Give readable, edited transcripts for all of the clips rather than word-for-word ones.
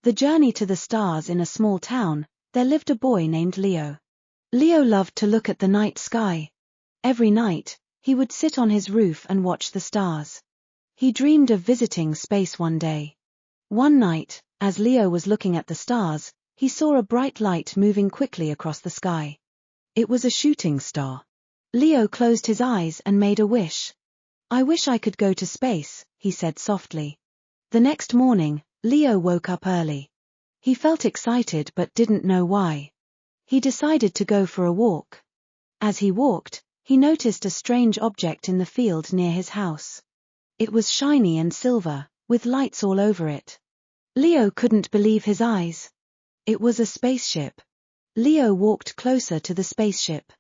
The journey to the stars. In a small town, there lived a boy named Leo. Leo loved to look at the night sky. Every night, he would sit on his roof and watch the stars. He dreamed of visiting space one day. One night, as Leo was looking at the stars, he saw a bright light moving quickly across the sky. It was a shooting star. Leo closed his eyes and made a wish. "I wish I could go to space," he said softly. The next morning, Leo woke up early. He felt excited but didn't know why. He decided to go for a walk. As he walked, he noticed a strange object in the field near his house. It was shiny and silver, with lights all over it. Leo couldn't believe his eyes. It was a spaceship. Leo walked closer to the spaceship.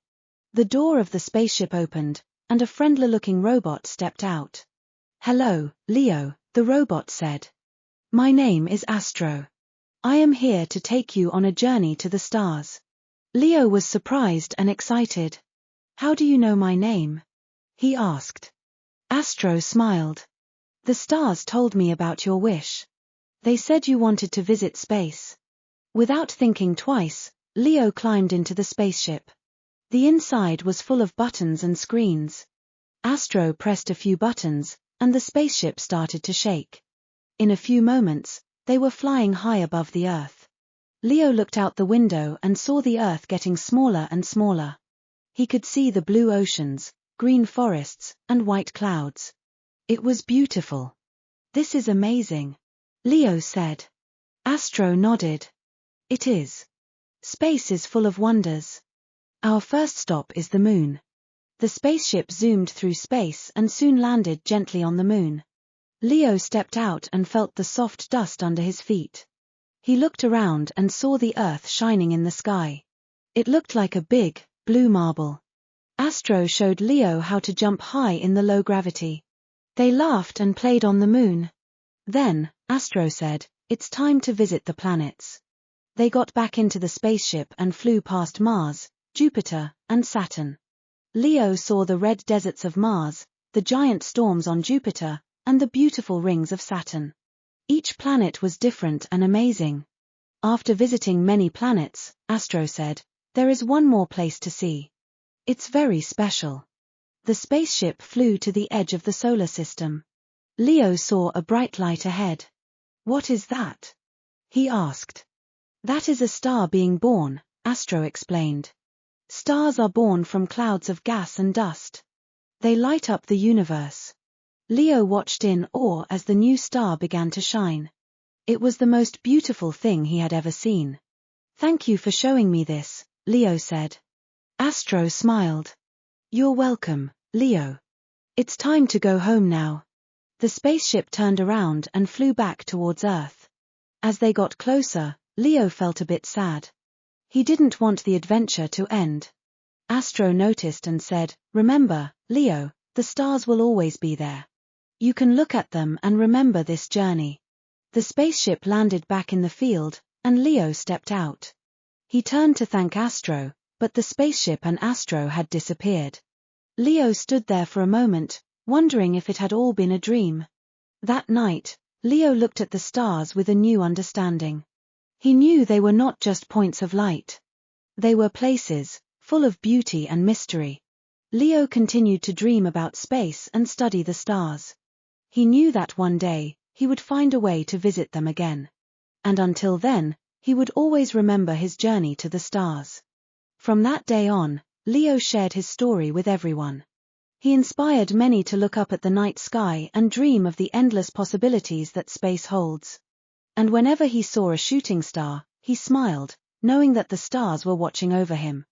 The door of the spaceship opened, and a friendly-looking robot stepped out. "Hello, Leo," the robot said. "My name is Astro. I am here to take you on a journey to the stars." Leo was surprised and excited. "How do you know my name?" he asked. Astro smiled. "The stars told me about your wish. They said you wanted to visit space." Without thinking twice, Leo climbed into the spaceship. The inside was full of buttons and screens. Astro pressed a few buttons, and the spaceship started to shake. In a few moments, they were flying high above the Earth. Leo looked out the window and saw the Earth getting smaller and smaller. He could see the blue oceans, green forests, and white clouds. It was beautiful. "This is amazing," Leo said. Astro nodded. "It is. Space is full of wonders. Our first stop is the moon." The spaceship zoomed through space and soon landed gently on the moon. Leo stepped out and felt the soft dust under his feet. He looked around and saw the Earth shining in the sky. It looked like a big, blue marble. Astro showed Leo how to jump high in the low gravity. They laughed and played on the moon. Then, Astro said, "It's time to visit the planets." They got back into the spaceship and flew past Mars, Jupiter, and Saturn. Leo saw the red deserts of Mars, the giant storms on Jupiter, and the beautiful rings of Saturn. Each planet was different and amazing. After visiting many planets, Astro said, "There is one more place to see. It's very special." The spaceship flew to the edge of the solar system. Leo saw a bright light ahead. "What is that?" he asked. "That is a star being born," Astro explained. "Stars are born from clouds of gas and dust. They light up the universe." Leo watched in awe as the new star began to shine. It was the most beautiful thing he had ever seen. "Thank you for showing me this," Leo said. Astro smiled. "You're welcome, Leo. It's time to go home now." The spaceship turned around and flew back towards Earth. As they got closer, Leo felt a bit sad. He didn't want the adventure to end. Astro noticed and said, "Remember, Leo, the stars will always be there. You can look at them and remember this journey." The spaceship landed back in the field, and Leo stepped out. He turned to thank Astro, but the spaceship and Astro had disappeared. Leo stood there for a moment, wondering if it had all been a dream. That night, Leo looked at the stars with a new understanding. He knew they were not just points of light. They were places, full of beauty and mystery. Leo continued to dream about space and study the stars. He knew that one day, he would find a way to visit them again. And until then, he would always remember his journey to the stars. From that day on, Leo shared his story with everyone. He inspired many to look up at the night sky and dream of the endless possibilities that space holds. And whenever he saw a shooting star, he smiled, knowing that the stars were watching over him.